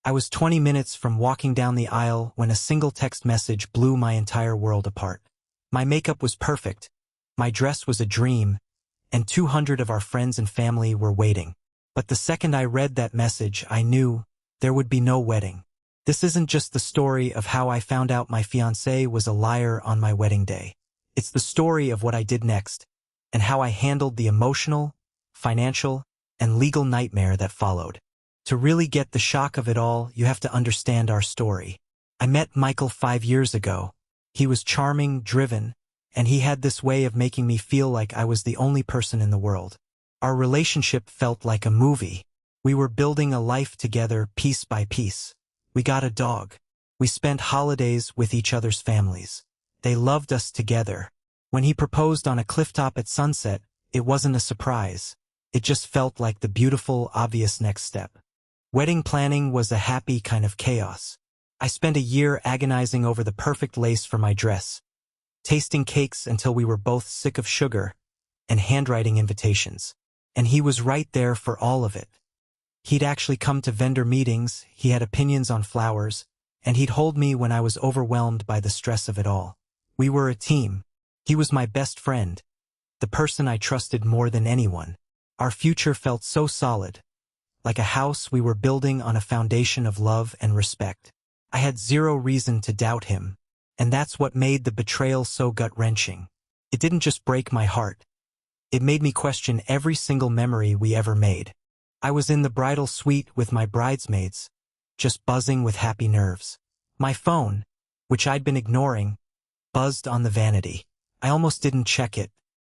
I was 20 minutes from walking down the aisle when a single text message blew my entire world apart. My makeup was perfect, my dress was a dream, and 200 of our friends and family were waiting. But the second I read that message, I knew there would be no wedding. This isn't just the story of how I found out my fiancé was a liar on my wedding day. It's the story of what I did next, and how I handled the emotional, financial, and legal nightmare that followed. To really get the shock of it all, you have to understand our story. I met Michael 5 years ago. He was charming, driven, and he had this way of making me feel like I was the only person in the world. Our relationship felt like a movie. We were building a life together piece by piece. We got a dog. We spent holidays with each other's families. They loved us together. When he proposed on a clifftop at sunset, it wasn't a surprise. It just felt like the beautiful, obvious next step. Wedding planning was a happy kind of chaos. I spent a year agonizing over the perfect lace for my dress, tasting cakes until we were both sick of sugar, and handwriting invitations. And he was right there for all of it. He'd actually come to vendor meetings, he had opinions on flowers, and he'd hold me when I was overwhelmed by the stress of it all. We were a team. He was my best friend, the person I trusted more than anyone. Our future felt so solid, like a house we were building on a foundation of love and respect. I had zero reason to doubt him, and that's what made the betrayal so gut-wrenching. It didn't just break my heart. It made me question every single memory we ever made. I was in the bridal suite with my bridesmaids, just buzzing with happy nerves. My phone, which I'd been ignoring, buzzed on the vanity. I almost didn't check it.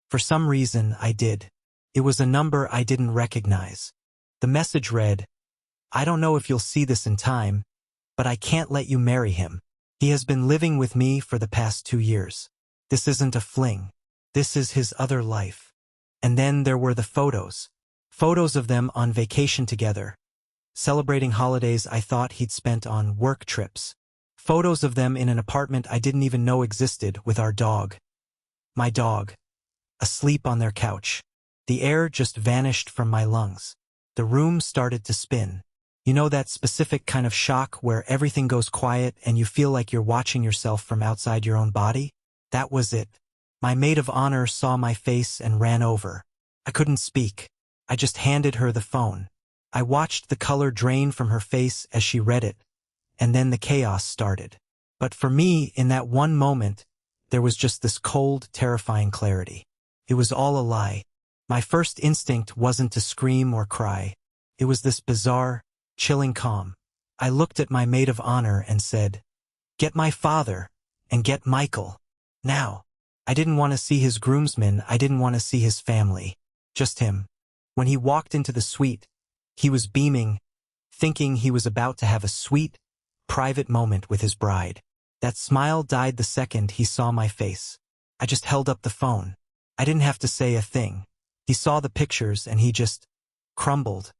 For some reason, I did. It was a number I didn't recognize. The message read, "I don't know if you'll see this in time, but I can't let you marry him. He has been living with me for the past 2 years. This isn't a fling. This is his other life." And then there were the photos. Photos of them on vacation together, celebrating holidays I thought he'd spent on work trips. Photos of them in an apartment I didn't even know existed with our dog. My dog, asleep on their couch. The air just vanished from my lungs. The room started to spin. You know that specific kind of shock where everything goes quiet and you feel like you're watching yourself from outside your own body? That was it. My maid of honor saw my face and ran over. I couldn't speak. I just handed her the phone. I watched the color drain from her face as she read it, and then the chaos started. But for me, in that one moment, there was just this cold, terrifying clarity. It was all a lie. My first instinct wasn't to scream or cry. It was this bizarre, chilling calm. I looked at my maid of honor and said, "Get my father, and get Michael. Now." I didn't want to see his groomsmen, I didn't want to see his family. Just him. When he walked into the suite, he was beaming, thinking he was about to have a sweet, private moment with his bride. That smile died the second he saw my face. I just held up the phone. I didn't have to say a thing. He saw the pictures and he just crumbled.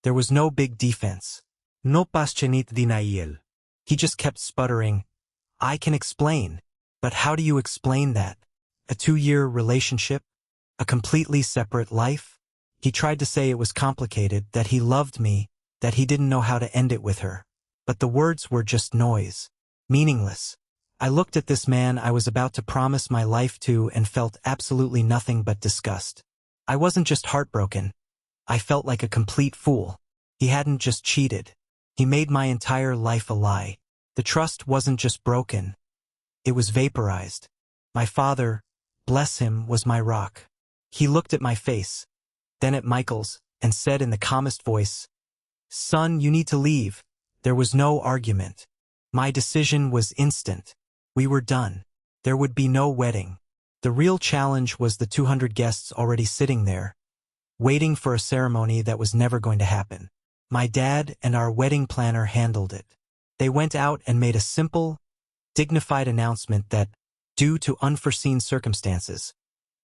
There was no big defense. No paschenit denial. He just kept sputtering, "I can explain." But how do you explain that? A 2-year relationship? A completely separate life? He tried to say it was complicated, that he loved me, that he didn't know how to end it with her. But the words were just noise. Meaningless. I looked at this man I was about to promise my life to and felt absolutely nothing but disgust. I wasn't just heartbroken. I felt like a complete fool. He hadn't just cheated. He made my entire life a lie. The trust wasn't just broken. It was vaporized. My father, bless him, was my rock. He looked at my face, then at Michael's, and said in the calmest voice, "Son, you need to leave." There was no argument. My decision was instant. We were done. There would be no wedding. The real challenge was the 200 guests already sitting there, waiting for a ceremony that was never going to happen. My dad and our wedding planner handled it. They went out and made a simple, dignified announcement that, due to unforeseen circumstances,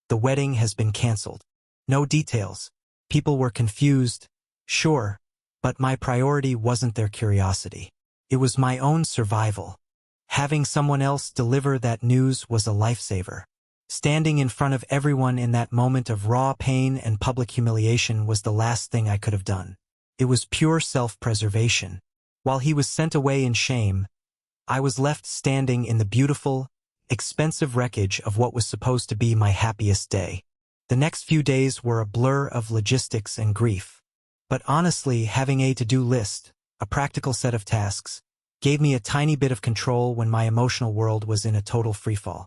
the wedding has been canceled. No details. People were confused, sure, but my priority wasn't their curiosity. It was my own survival. Having someone else deliver that news was a lifesaver. Standing in front of everyone in that moment of raw pain and public humiliation was the last thing I could have done. It was pure self-preservation. While he was sent away in shame, I was left standing in the beautiful, expensive wreckage of what was supposed to be my happiest day. The next few days were a blur of logistics and grief. But honestly, having a to-do list, a practical set of tasks, gave me a tiny bit of control when my emotional world was in a total freefall.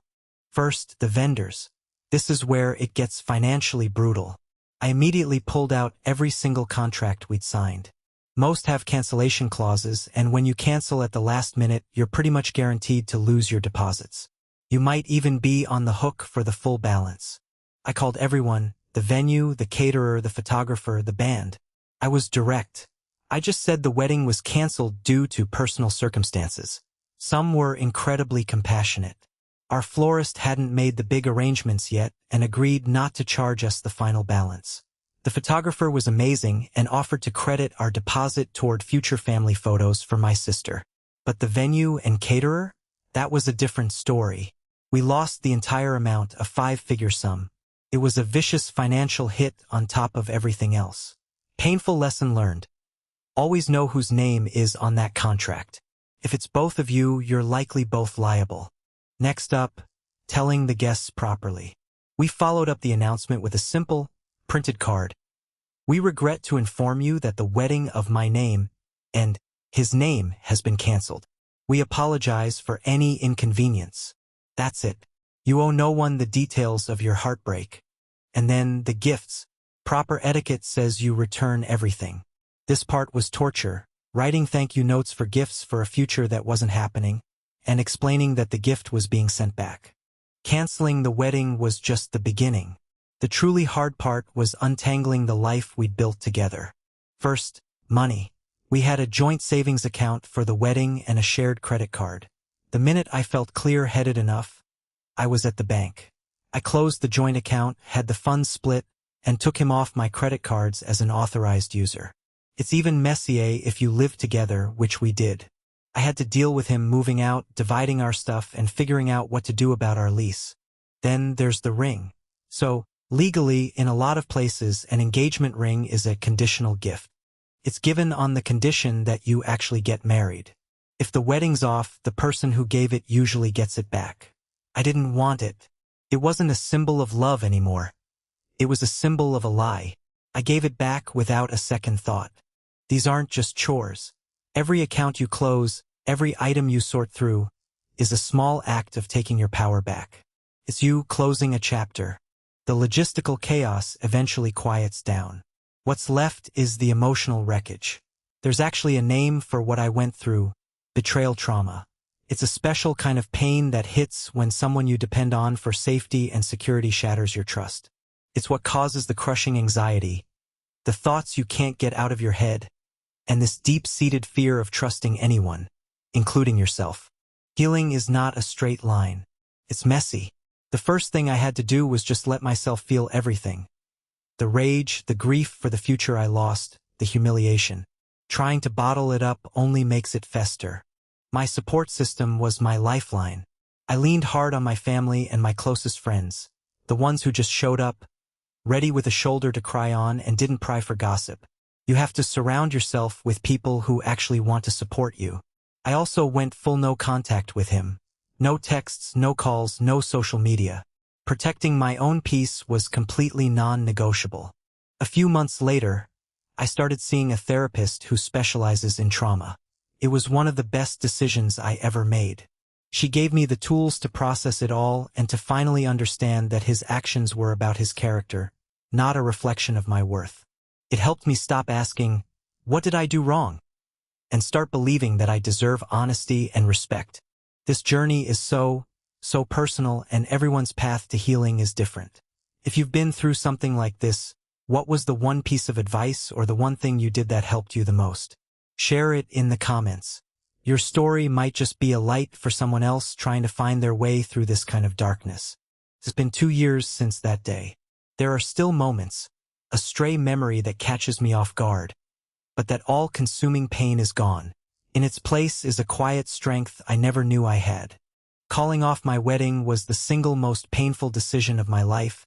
First, the vendors. This is where it gets financially brutal. I immediately pulled out every single contract we'd signed. Most have cancellation clauses, and when you cancel at the last minute, you're pretty much guaranteed to lose your deposits. You might even be on the hook for the full balance. I called everyone, the venue, the caterer, the photographer, the band. I was direct. I just said the wedding was canceled due to personal circumstances. Some were incredibly compassionate. Our florist hadn't made the big arrangements yet and agreed not to charge us the final balance. The photographer was amazing and offered to credit our deposit toward future family photos for my sister. But the venue and caterer? That was a different story. We lost the entire amount, a 5-figure sum. It was a vicious financial hit on top of everything else. Painful lesson learned. Always know whose name is on that contract. If it's both of you, you're likely both liable. Next up, telling the guests properly. We followed up the announcement with a simple, printed card. We regret to inform you that the wedding of my name and his name has been canceled. We apologize for any inconvenience. That's it. You owe no one the details of your heartbreak. And then the gifts. Proper etiquette says you return everything. This part was torture, writing thank you notes for gifts for a future that wasn't happening, and explaining that the gift was being sent back. Canceling the wedding was just the beginning. The truly hard part was untangling the life we'd built together. First, money. We had a joint savings account for the wedding and a shared credit card. The minute I felt clear-headed enough, I was at the bank. I closed the joint account, had the funds split, and took him off my credit cards as an authorized user. It's even messier if you live together, which we did. I had to deal with him moving out, dividing our stuff, and figuring out what to do about our lease. Then there's the ring. So, legally, in a lot of places, an engagement ring is a conditional gift. It's given on the condition that you actually get married. If the wedding's off, the person who gave it usually gets it back. I didn't want it. It wasn't a symbol of love anymore. It was a symbol of a lie. I gave it back without a second thought. These aren't just chores. Every account you close, every item you sort through, is a small act of taking your power back. It's you closing a chapter. The logistical chaos eventually quiets down. What's left is the emotional wreckage. There's actually a name for what I went through: betrayal trauma. It's a special kind of pain that hits when someone you depend on for safety and security shatters your trust. It's what causes the crushing anxiety, the thoughts you can't get out of your head, and this deep-seated fear of trusting anyone, including yourself. Healing is not a straight line. It's messy. The first thing I had to do was just let myself feel everything. The rage, the grief for the future I lost, the humiliation. Trying to bottle it up only makes it fester. My support system was my lifeline. I leaned hard on my family and my closest friends, the ones who just showed up, ready with a shoulder to cry on and didn't pry for gossip. You have to surround yourself with people who actually want to support you. I also went full no contact with him. No texts, no calls, no social media. Protecting my own peace was completely non-negotiable. A few months later, I started seeing a therapist who specializes in trauma. It was one of the best decisions I ever made. She gave me the tools to process it all and to finally understand that his actions were about his character, not a reflection of my worth. It helped me stop asking, "What did I do wrong?" and start believing that I deserve honesty and respect. This journey is so personal, and everyone's path to healing is different. If you've been through something like this, what was the one piece of advice or the one thing you did that helped you the most? Share it in the comments. Your story might just be a light for someone else trying to find their way through this kind of darkness. It's been 2 years since that day. There are still moments, a stray memory that catches me off guard. But that all-consuming pain is gone. In its place is a quiet strength I never knew I had. Calling off my wedding was the single most painful decision of my life,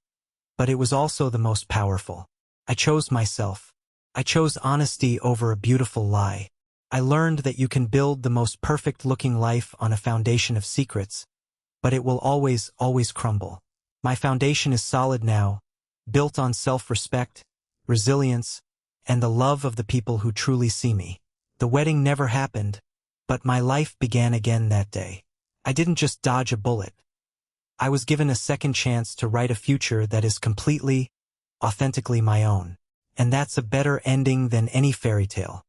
but it was also the most powerful. I chose myself. I chose honesty over a beautiful lie. I learned that you can build the most perfect-looking life on a foundation of secrets, but it will always, always crumble. My foundation is solid now, built on self-respect, resilience, and the love of the people who truly see me. The wedding never happened, but my life began again that day. I didn't just dodge a bullet. I was given a second chance to write a future that is completely, authentically my own. And that's a better ending than any fairy tale.